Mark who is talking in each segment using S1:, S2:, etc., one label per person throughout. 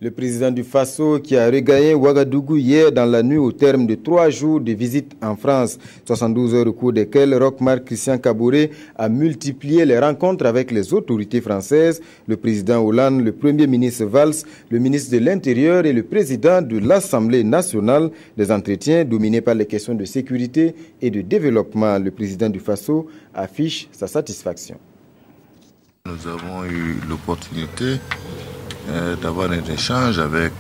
S1: Le président du Faso qui a regagné Ouagadougou hier dans la nuit au terme de 3 jours de visite en France. 72 heures au cours desquelles Roch-Marc Christian Kaboré a multiplié les rencontres avec les autorités françaises, le président Hollande, le premier ministre Valls, le ministre de l'Intérieur et le président de l'Assemblée nationale. Des entretiens dominés par les questions de sécurité et de développement. Le président du Faso affiche sa satisfaction.
S2: Nous avons eu l'opportunité d'avoir un échange avec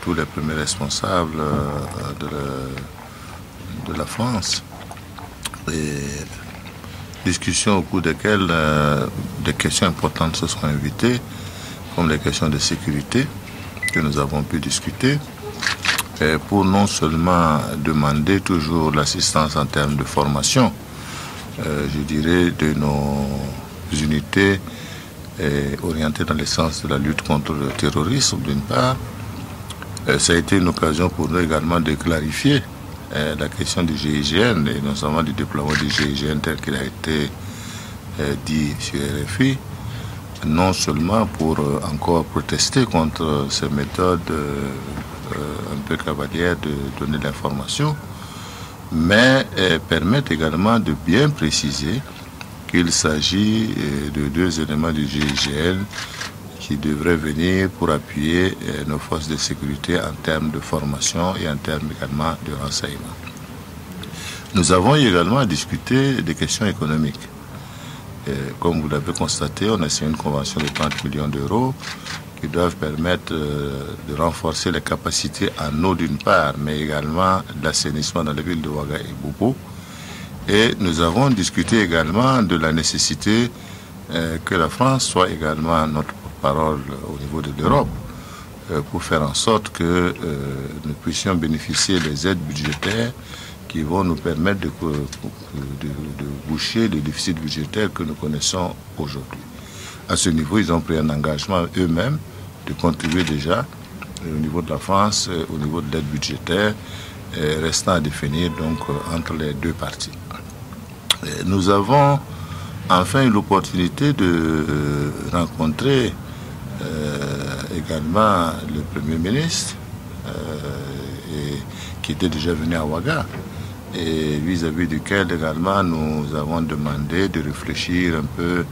S2: tous les premiers responsables de la France. Et discussions au cours desquelles des questions importantes se sont invitées, comme les questions de sécurité que nous avons pu discuter, pour non seulement demander toujours l'assistance en termes de formation, je dirais, de nos unités orientées dans le sens de la lutte contre le terrorisme d'une part. Ça a été une occasion pour nous également de clarifier la question du GIGN et notamment du déploiement du GIGN tel qu'il a été dit sur RFI, non seulement pour encore protester contre ces méthodes un peu cavalières de donner l'information, mais permettre également de bien préciser qu'il s'agit de 2 éléments du GIGN qui devraient venir pour appuyer nos forces de sécurité en termes de formation et en termes également de renseignement. Nous avons également discuté des questions économiques. Comme vous l'avez constaté, on a signé une convention de 30 millions d'euros qui doivent permettre de renforcer les capacités en eau d'une part, mais également l'assainissement dans les villes de Ouaga et Bobo. Et nous avons discuté également de la nécessité que la France soit également notre parole au niveau de l'Europe pour faire en sorte que nous puissions bénéficier des aides budgétaires qui vont nous permettre de boucher les déficits budgétaires que nous connaissons aujourd'hui. À ce niveau, ils ont pris un engagement eux-mêmes de contribuer déjà au niveau de la France, au niveau de l'aide budgétaire, restant à définir donc entre les deux parties. Nous avons enfin eu l'opportunité de rencontrer également le Premier ministre qui était déjà venu à Ouaga et vis-à-vis duquel également nous avons demandé de réfléchir un peu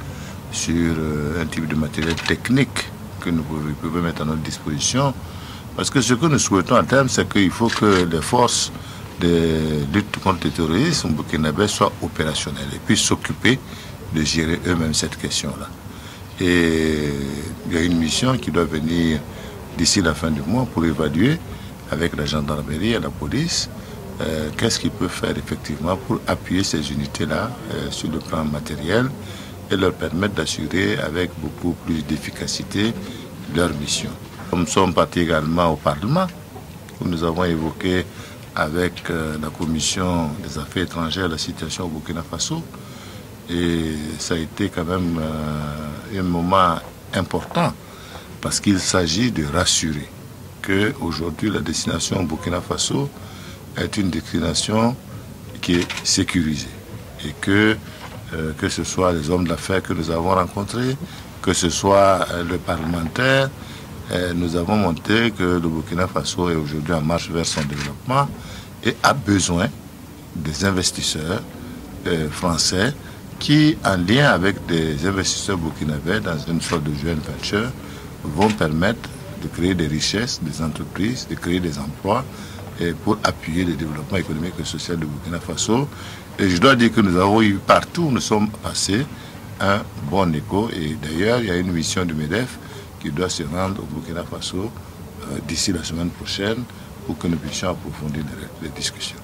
S2: sur un type de matériel technique que nous pouvons mettre à notre disposition, parce que ce que nous souhaitons à terme, c'est qu'il faut que les forces de lutte contre le terrorisme burkinabé soient opérationnelles et puissent s'occuper de gérer eux-mêmes cette question-là. Et il y a une mission qui doit venir d'ici la fin du mois pour évaluer avec la gendarmerie et la police qu'est-ce qu'ils peuvent faire effectivement pour appuyer ces unités-là sur le plan matériel et leur permettre d'assurer avec beaucoup plus d'efficacité leur mission. Nous sommes partis également au Parlement, où nous avons évoqué avec la Commission des Affaires étrangères la situation au Burkina Faso. Et ça a été quand même un moment important parce qu'il s'agit de rassurer qu'aujourd'hui la destination au Burkina Faso est une destination qui est sécurisée et que ce soit les hommes d'affaires que nous avons rencontrés, que ce soit le parlementaire, nous avons montré que le Burkina Faso est aujourd'hui en marche vers son développement et a besoin des investisseurs français qui, en lien avec des investisseurs burkinabés dans une sorte de joint venture, vont permettre de créer des richesses, des entreprises, de créer des emplois pour appuyer le développement économique et social du Burkina Faso. Et je dois dire que nous avons eu partout où nous sommes passés un bon écho. Et d'ailleurs, il y a une mission du MEDEF qui doit se rendre au Burkina Faso d'ici la semaine prochaine pour que nous puissions approfondir les discussions.